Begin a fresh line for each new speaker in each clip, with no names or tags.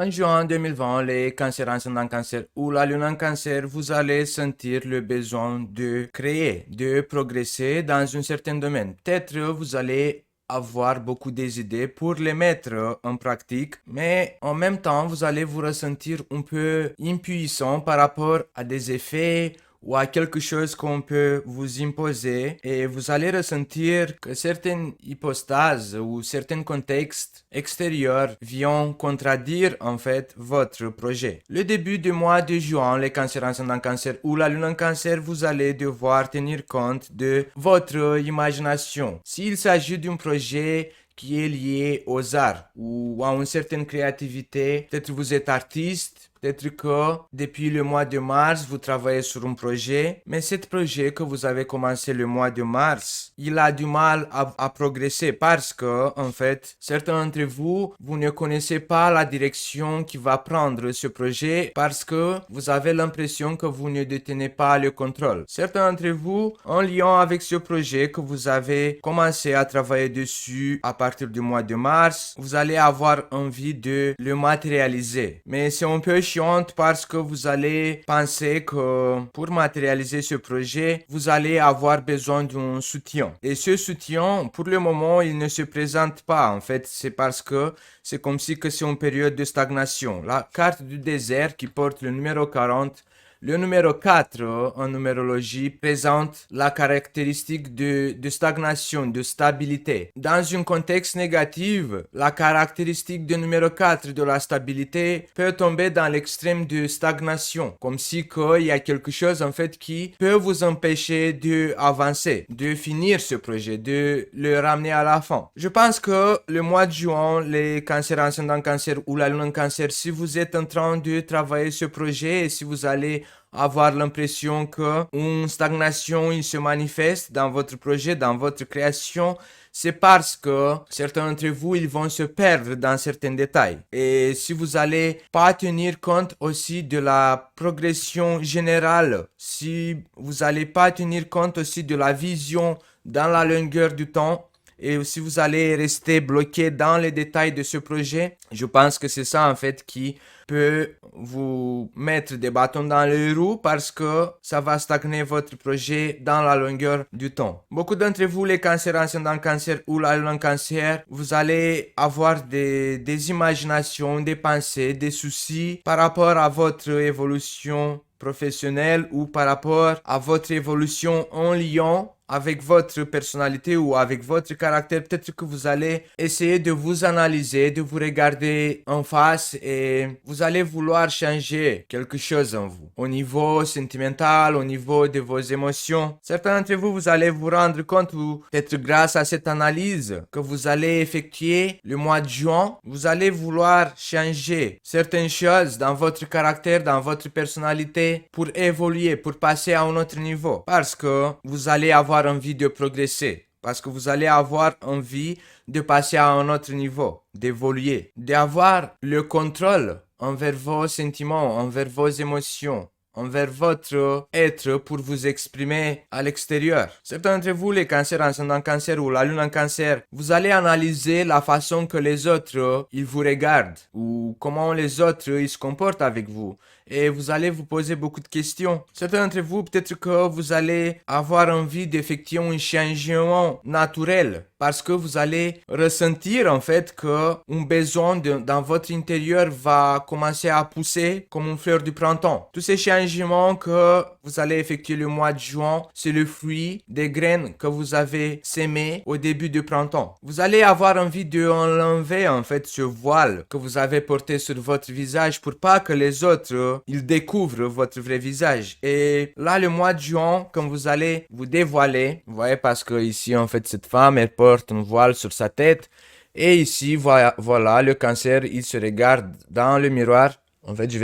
En juin 2020, les cancers ascendant cancer ou la lune en cancer, vous allez sentir le besoin de créer, de progresser dans un certain domaine. Peut-être vous allez avoir beaucoup d'idées pour les mettre en pratique, mais en même temps, vous allez vous ressentir un peu impuissant par rapport à des effets ou à quelque chose qu'on peut vous imposer et vous allez ressentir que certaines hypostases ou certains contextes extérieurs viennent contredire en fait votre projet. Le début du mois de juin, les cancers ascendant cancer ou la lune en cancer, vous allez devoir tenir compte de votre imagination. S'il s'agit d'un projet qui est lié aux arts ou à une certaine créativité, peut-être vous êtes artiste, peut-être que depuis le mois de mars, vous travaillez sur un projet, mais ce projet que vous avez commencé le mois de mars, il a du mal à progresser parce que, en fait, certains d'entre vous, vous ne connaissez pas la direction qui va prendre ce projet parce que vous avez l'impression que vous ne détenez pas le contrôle. Certains d'entre vous, en lien avec ce projet que vous avez commencé à travailler dessus à partir du mois de mars, vous allez avoir envie de le matérialiser. Mais c'est un peu chiante parce que vous allez penser que pour matérialiser ce projet, vous allez avoir besoin d'un soutien. Et ce soutien, pour le moment, il ne se présente pas. En fait, c'est parce que c'est comme si que c'est une période de stagnation. La carte du désert qui porte le numéro 40, le numéro 4 en numérologie présente la caractéristique de stagnation, de stabilité. Dans un contexte négatif, la caractéristique du numéro 4 de la stabilité peut tomber dans l'extrême de stagnation, comme si il y a quelque chose en fait qui peut vous empêcher d'avancer, de finir ce projet, de le ramener à la fin. Je pense que le mois de juin, les cancers ascendant cancer ou la lune en cancer, si vous êtes en train de travailler ce projet et si vous allez avoir l'impression que une stagnation il se manifeste dans votre projet, dans votre création, c'est parce que certains d'entre vous, ils vont se perdre dans certains détails. Et si vous allez pas tenir compte aussi de la progression générale, si vous allez pas tenir compte aussi de la vision dans la longueur du temps, et si vous allez rester bloqué dans les détails de ce projet, je pense que c'est ça en fait qui peut vous mettre des bâtons dans les roues parce que ça va stagner votre projet dans la longueur du temps. Beaucoup d'entre vous, les cancers ascendant cancer ou la lune en cancer, vous allez avoir des imaginations, des pensées, des soucis par rapport à votre évolution professionnelle ou par rapport à votre évolution en lien avec votre personnalité ou avec votre caractère. Peut-être que vous allez essayer de vous analyser, de vous regarder en face et vous allez vouloir changer quelque chose en vous. Au niveau sentimental, au niveau de vos émotions. Certains d'entre vous, vous allez vous rendre compte, peut-être grâce à cette analyse que vous allez effectuer le mois de juin, vous allez vouloir changer certaines choses dans votre caractère, dans votre personnalité pour évoluer, pour passer à un autre niveau. Parce que vous allez avoir envie de progresser, parce que vous allez avoir envie de passer à un autre niveau, d'évoluer, d'avoir le contrôle envers vos sentiments, envers vos émotions, envers votre être pour vous exprimer à l'extérieur. Certains d'entre vous, les cancers ascendant cancer ou la lune en cancer, vous allez analyser la façon que les autres, ils vous regardent ou comment les autres, ils se comportent avec vous. Et vous allez vous poser beaucoup de questions. Certains d'entre vous, peut-être que vous allez avoir envie d'effectuer un changement naturel parce que vous allez ressentir en fait que un besoin dans votre intérieur va commencer à pousser comme une fleur du printemps. Tous ces changements que vous allez effectuer le mois de juin, c'est le fruit des graines que vous avez sémées au début du printemps. Vous allez avoir envie de enlever en fait ce voile que vous avez porté sur votre visage pour pas que les autres ils découvrent votre vrai visage. Et là, le mois de juin, quand vous allez vous dévoiler, vous voyez, parce que ici, en fait, cette femme, elle porte un voile sur sa tête. Et ici, voilà, le cancer, il se regarde dans le miroir. En fait, je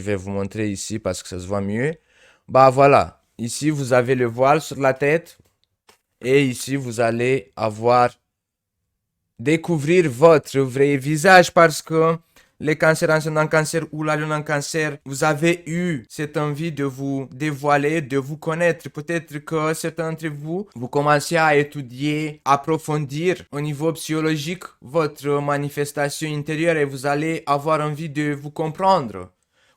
vais vous montrer ici parce que ça se voit mieux. Bah voilà, ici, vous avez le voile sur la tête. Et ici, vous allez avoir découvrir votre vrai visage parce que les cancers ascendant cancer ou la lune en cancer, vous avez eu cette envie de vous dévoiler, de vous connaître. Peut-être que certains d'entre vous, vous commencez à étudier, approfondir au niveau psychologique votre manifestation intérieure et vous allez avoir envie de vous comprendre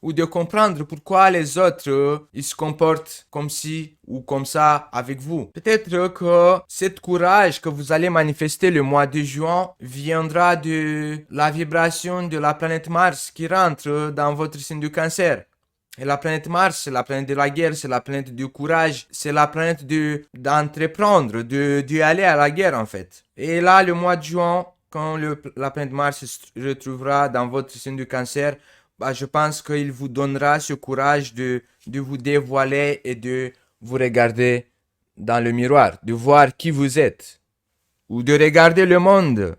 ou de comprendre pourquoi les autres ils se comportent comme ci ou comme ça avec vous. Peut-être que cet courage que vous allez manifester le mois de juin viendra de la vibration de la planète Mars qui rentre dans votre signe du cancer. Et la planète Mars, c'est la planète de la guerre, c'est la planète du courage, c'est la planète d'entreprendre, de aller à la guerre en fait. Et là, le mois de juin, quand la planète Mars se retrouvera dans votre signe du cancer, je pense qu'il vous donnera ce courage de vous dévoiler et de vous regarder dans le miroir, de voir qui vous êtes, ou de regarder le monde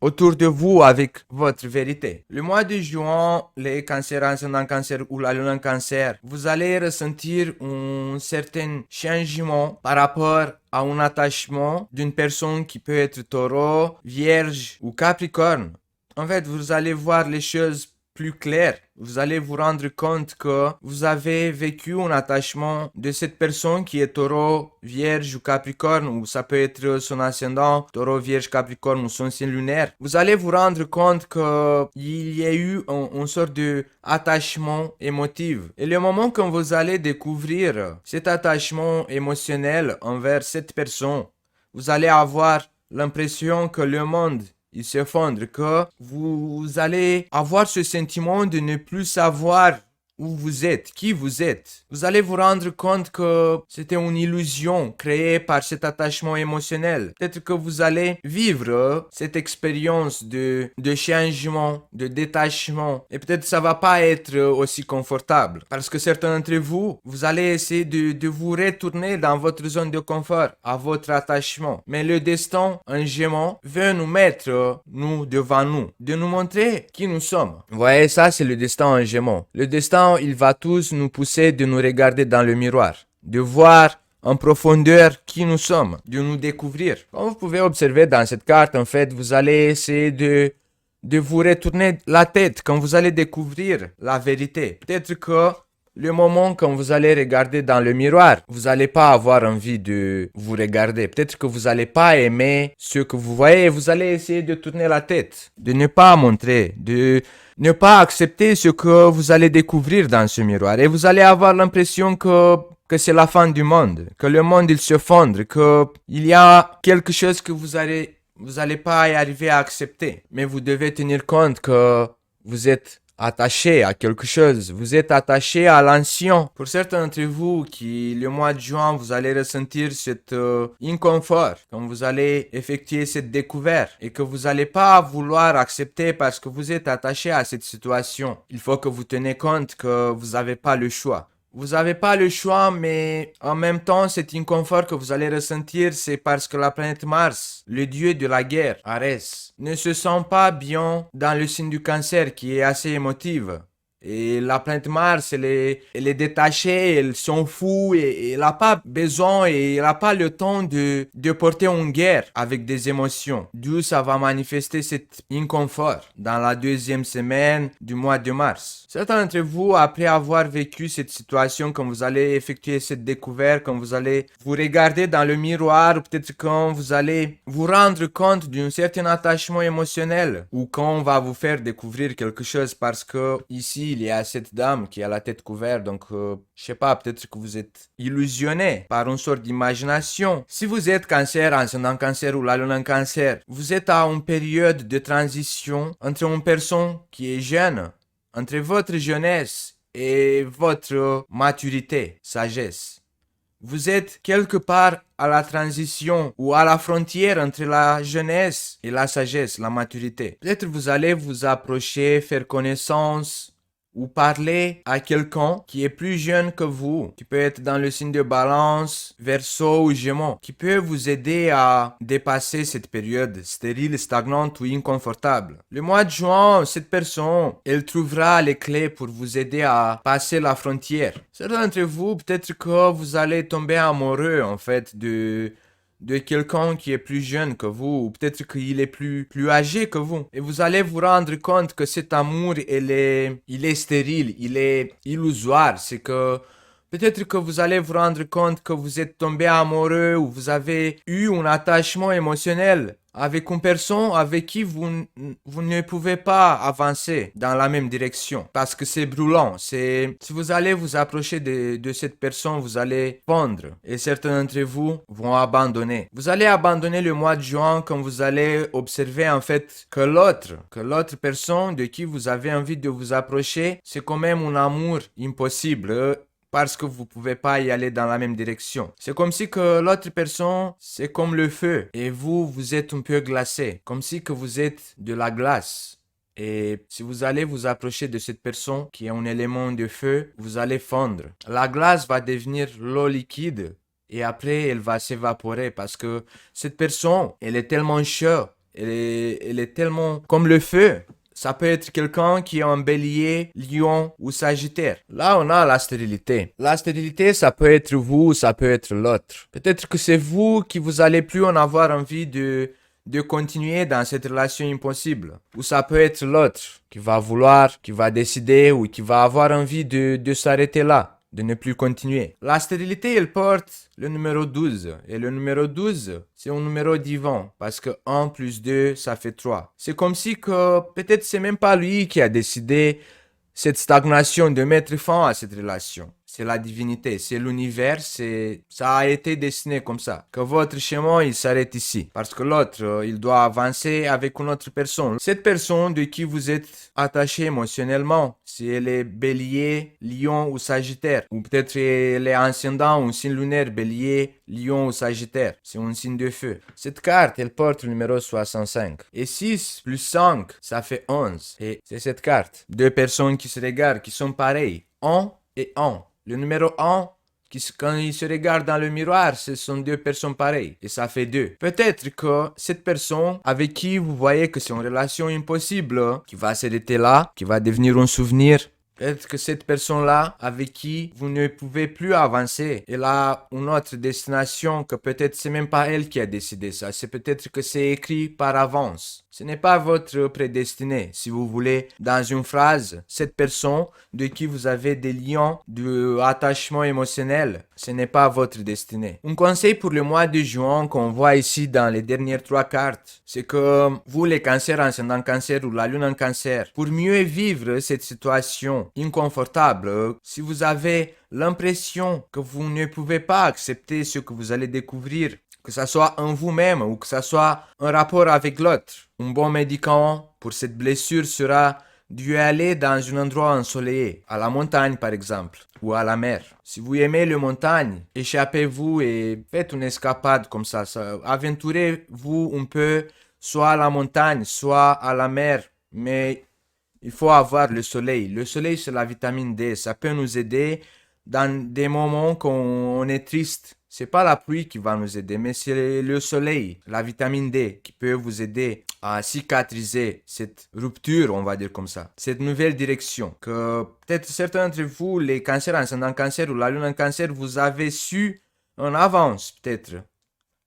autour de vous avec votre vérité. Le mois de juin, les cancers ascendant cancer ou la lune en cancer, vous allez ressentir un certain changement par rapport à un attachement d'une personne qui peut être taureau, vierge ou capricorne. En fait, vous allez voir les choses plus clair, vous allez vous rendre compte que vous avez vécu un attachement de cette personne qui est taureau, vierge ou capricorne, ou ça peut être son ascendant, taureau, vierge, capricorne ou son signe lunaire. Vous allez vous rendre compte qu'il y a eu une sorte d'attachement émotif. Et le moment quand vous allez découvrir cet attachement émotionnel envers cette personne, vous allez avoir l'impression que le monde il s'effondre, que vous allez avoir ce sentiment de ne plus savoir où vous êtes, qui vous êtes. Vous allez vous rendre compte que c'était une illusion créée par cet attachement émotionnel. Peut-être que vous allez vivre cette expérience de changement, de détachement. Et peut-être ça va pas être aussi confortable. Parce que certains d'entre vous, vous allez essayer de vous retourner dans votre zone de confort, à votre attachement. Mais le destin, en Gémeaux, veut nous mettre, nous, devant nous, de nous montrer qui nous sommes. Vous voyez, ça, c'est le destin en Gémeaux. Le destin, il va tous nous pousser de nous regarder dans le miroir, de voir en profondeur qui nous sommes, de nous découvrir. Comme vous pouvez observer dans cette carte, en fait, vous allez essayer de vous retourner la tête quand vous allez découvrir la vérité. Peut-être que le moment quand vous allez regarder dans le miroir, vous n'allez pas avoir envie de vous regarder. Peut-être que vous n'allez pas aimer ce que vous voyez. Vous allez essayer de tourner la tête, de ne pas montrer, de ne pas accepter ce que vous allez découvrir dans ce miroir. Et vous allez avoir l'impression que c'est la fin du monde, que le monde il s'effondre, qu'il y a quelque chose que vous allez pas y arriver à accepter. Mais vous devez tenir compte que vous êtes attaché à quelque chose, vous êtes attaché à l'ancien. Pour certains d'entre vous qui, le mois de juin, vous allez ressentir cet inconfort quand vous allez effectuer cette découverte et que vous n'allez pas vouloir accepter parce que vous êtes attaché à cette situation. Il faut que vous tenez compte que vous n'avez pas le choix. Vous n'avez pas le choix, mais en même temps, cet inconfort que vous allez ressentir, c'est parce que la planète Mars, le dieu de la guerre, Arès, ne se sent pas bien dans le signe du cancer qui est assez émotive. Et la planète Mars, elle est détachée, elle s'en fout, et elle n'a pas besoin et elle n'a pas le temps de porter une guerre avec des émotions. D'où ça va manifester cet inconfort dans la deuxième semaine du mois de mars. Certains d'entre vous, après avoir vécu cette situation, quand vous allez effectuer cette découverte, quand vous allez vous regarder dans le miroir, ou peut-être quand vous allez vous rendre compte d'un certain attachement émotionnel, ou quand on va vous faire découvrir quelque chose parce que ici, il y a cette dame qui a la tête couverte, donc je sais pas, peut-être que vous êtes illusionné par une sorte d'imagination. Si vous êtes cancer, ascendant cancer ou la lune en cancer, vous êtes à une période de transition entre une personne qui est jeune, entre votre jeunesse et votre maturité, sagesse. Vous êtes quelque part à la transition ou à la frontière entre la jeunesse et la sagesse, la maturité. Peut-être vous allez vous approcher, faire connaissance ou parler à quelqu'un qui est plus jeune que vous, qui peut être dans le signe de balance, verseau ou gémeaux, qui peut vous aider à dépasser cette période stérile, stagnante ou inconfortable. Le mois de juin, cette personne, elle trouvera les clés pour vous aider à passer la frontière. Certains d'entre vous, peut-être que vous allez tomber amoureux, en fait, de quelqu'un qui est plus jeune que vous, ou peut-être qu'il est plus âgé que vous. Et vous allez vous rendre compte que cet amour, il est stérile, il est illusoire. C'est que peut-être que vous allez vous rendre compte que vous êtes tombé amoureux ou vous avez eu un attachement émotionnel avec une personne avec qui vous ne pouvez pas avancer dans la même direction parce que c'est brûlant. Si vous allez vous approcher de cette personne, vous allez fondre et certains d'entre vous vont abandonner. Vous allez abandonner le mois de juin quand vous allez observer en fait que l'autre personne de qui vous avez envie de vous approcher, c'est quand même un amour impossible parce que vous pouvez pas y aller dans la même direction. C'est comme si que l'autre personne, c'est comme le feu et vous êtes un peu glacé, comme si que vous êtes de la glace. Et si vous allez vous approcher de cette personne qui est un élément de feu, vous allez fondre. La glace va devenir l'eau liquide et après elle va s'évaporer parce que cette personne, elle est tellement chaude, elle est tellement comme le feu. Ça peut être quelqu'un qui est en bélier, lion ou sagittaire. Là, on a la stérilité. La stérilité, ça peut être vous, ça peut être l'autre. Peut-être que c'est vous qui vous allez plus en avoir envie de continuer dans cette relation impossible. Ou ça peut être l'autre qui va vouloir, qui va décider ou qui va avoir envie de s'arrêter là, de ne plus continuer. La stérilité, elle porte le numéro 12. Et le numéro 12, c'est un numéro divin parce que 1 plus 2, ça fait 3. C'est comme si que peut-être c'est même pas lui qui a décidé cette stagnation de mettre fin à cette relation. C'est la divinité, c'est l'univers, ça a été dessiné comme ça. Que votre chemin, il s'arrête ici. Parce que l'autre, il doit avancer avec une autre personne. Cette personne de qui vous êtes attaché émotionnellement, si elle est bélier, lion ou sagittaire, ou peut-être elle est ascendant ou signe lunaire, bélier, lion ou sagittaire, c'est un signe de feu. Cette carte, elle porte le numéro 65. Et 6 plus 5, ça fait 11. Et c'est cette carte. Deux personnes qui se regardent, qui sont pareilles. 1 et 1. Le numéro 1, quand il se regarde dans le miroir, ce sont deux personnes pareilles. Et ça fait 2. Peut-être que cette personne avec qui vous voyez que c'est une relation impossible, qui va s'arrêter là, qui va devenir un souvenir, peut-être que cette personne-là, avec qui vous ne pouvez plus avancer, elle a une autre destination que peut-être c'est même pas elle qui a décidé ça. C'est peut-être que c'est écrit par avance. Ce n'est pas votre prédestiné. Si vous voulez, dans une phrase, cette personne de qui vous avez des liens d'attachement émotionnel, ce n'est pas votre destinée. Un conseil pour le mois de juin qu'on voit ici dans les dernières 3 cartes, c'est que vous, les cancers, ascendant cancer ou la lune en cancer, pour mieux vivre cette situation inconfortable, si vous avez l'impression que vous ne pouvez pas accepter ce que vous allez découvrir, que ce soit en vous-même ou que ce soit un rapport avec l'autre, un bon médicament pour cette blessure sera d'y aller dans un endroit ensoleillé, à la montagne par exemple, ou à la mer. Si vous aimez les montagnes, échappez-vous et faites une escapade comme ça. Aventurez-vous un peu, soit à la montagne, soit à la mer, mais il faut avoir le soleil. Le soleil, c'est la vitamine D. Ça peut nous aider dans des moments quand on est triste. C'est pas la pluie qui va nous aider, mais c'est le soleil, la vitamine D qui peut vous aider à cicatriser cette rupture, on va dire comme ça. Cette nouvelle direction que peut-être certains d'entre vous, les cancers, ascendant cancer ou la lune en cancer, vous avez su en avance peut-être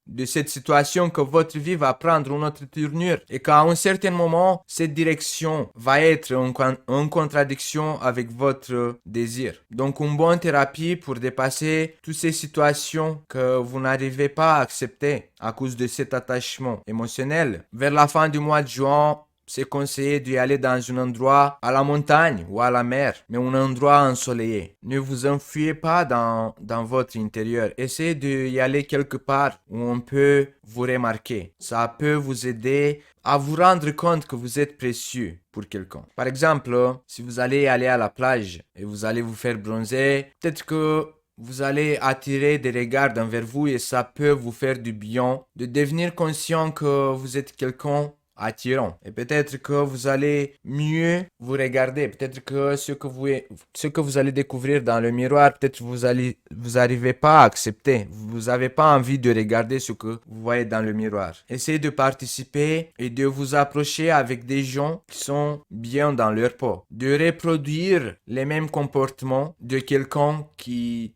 de cette situation que votre vie va prendre une autre tournure et qu'à un certain moment, cette direction va être en contradiction avec votre désir. Donc, une bonne thérapie pour dépasser toutes ces situations que vous n'arrivez pas à accepter à cause de cet attachement émotionnel. Vers la fin du mois de juin, c'est conseillé d'y aller dans un endroit à la montagne ou à la mer, mais un endroit ensoleillé. Ne vous enfuyez pas dans votre intérieur. Essayez d'y aller quelque part où on peut vous remarquer. Ça peut vous aider à vous rendre compte que vous êtes précieux pour quelqu'un. Par exemple, si vous allez aller à la plage et vous allez vous faire bronzer, peut-être que vous allez attirer des regards envers vous et ça peut vous faire du bien de devenir conscient que vous êtes quelqu'un attirant. Et peut-être que vous allez mieux vous regarder. Peut-être que ce que vous allez découvrir dans le miroir, peut-être vous arrivez pas à accepter. Vous n'avez pas envie de regarder ce que vous voyez dans le miroir. Essayez de participer et de vous approcher avec des gens qui sont bien dans leur peau. De reproduire les mêmes comportements de quelqu'un qui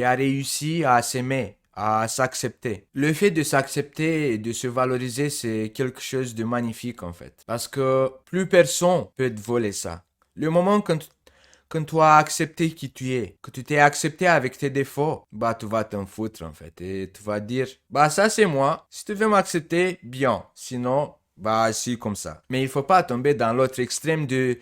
a réussi à s'aimer, à s'accepter. Le fait de s'accepter et de se valoriser, c'est quelque chose de magnifique en fait. Parce que plus personne peut te voler ça. Le moment quand tu as accepté qui tu es, que tu t'es accepté avec tes défauts, bah tu vas t'en foutre en fait. Et tu vas dire, bah ça c'est moi. Si tu veux m'accepter, bien. Sinon, bah c'est comme ça. Mais il faut pas tomber dans l'autre extrême de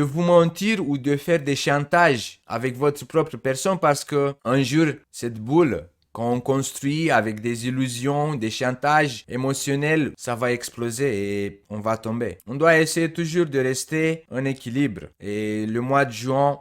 vous mentir ou de faire des chantages avec votre propre personne parce que un jour, cette boule qu'on construit avec des illusions, des chantages émotionnels, ça va exploser et on va tomber. On doit essayer toujours de rester en équilibre. Et le mois de juin,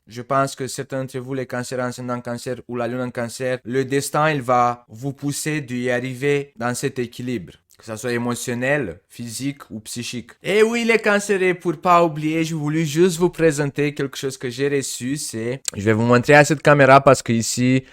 je pense que certains d'entre vous, les cancers ascendant cancer ou la lune en cancer, le destin, il va vous pousser d'y arriver dans cet équilibre. Que ce soit émotionnel, physique ou psychique. Et oui, les cancérés, pour pas oublier, je voulais juste vous présenter quelque chose que j'ai reçu. Je vais vous montrer à cette caméra parce que ici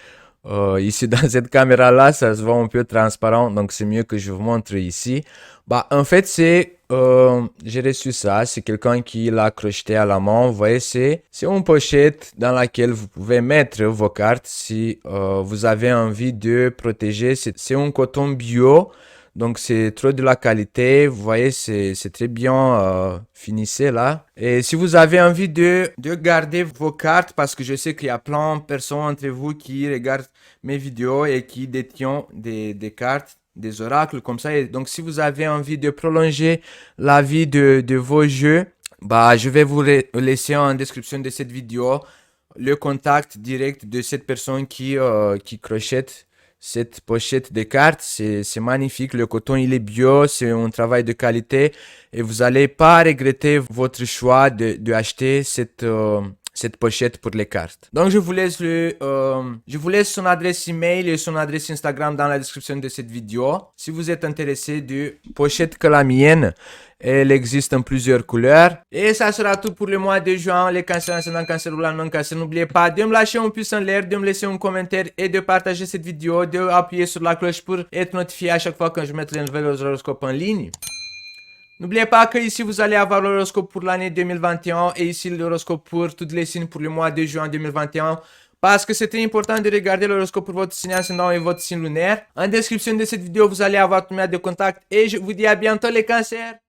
dans cette caméra-là, ça se voit un peu transparent. Donc, c'est mieux que je vous montre ici. Bah, en fait, j'ai reçu ça. C'est quelqu'un qui l'a crocheté à la main. Vous voyez, c'est une pochette dans laquelle vous pouvez mettre vos cartes si vous avez envie de protéger. C'est un coton bio. Donc, c'est trop de la qualité. Vous voyez, c'est très bien finissé là. Et si vous avez envie de garder vos cartes, parce que je sais qu'il y a plein de personnes entre vous qui regardent mes vidéos et qui détiennent des cartes, des oracles comme ça. Et donc, si vous avez envie de prolonger la vie de vos jeux, bah, je vais vous laisser en description de cette vidéo le contact direct de cette personne qui crochette cette pochette de cartes. C'est magnifique. Le coton, il est bio. C'est un travail de qualité. Et vous n'allez pas regretter votre choix de acheter cette pochette pour les cartes. Donc, je vous laisse son adresse email et son adresse Instagram dans la description de cette vidéo. Si vous êtes intéressé de pochette que la mienne, elle existe en plusieurs couleurs. Et ça sera tout pour le mois de juin. Les cancers ascendant cancer ou la non cancer. N'oubliez pas de me lâcher un pouce en l'air, de me laisser un commentaire et de partager cette vidéo, de appuyer sur la cloche pour être notifié à chaque fois que je mette les nouvelles horoscopes en ligne. N'oubliez pas que ici vous allez avoir l'horoscope pour l'année 2021 et ici l'horoscope pour toutes les signes pour le mois de juin 2021. Parce que c'est très important de regarder l'horoscope pour votre signe ascendant et votre signe lunaire. En description de cette vidéo, vous allez avoir tout mes de contact et je vous dis à bientôt les cancers.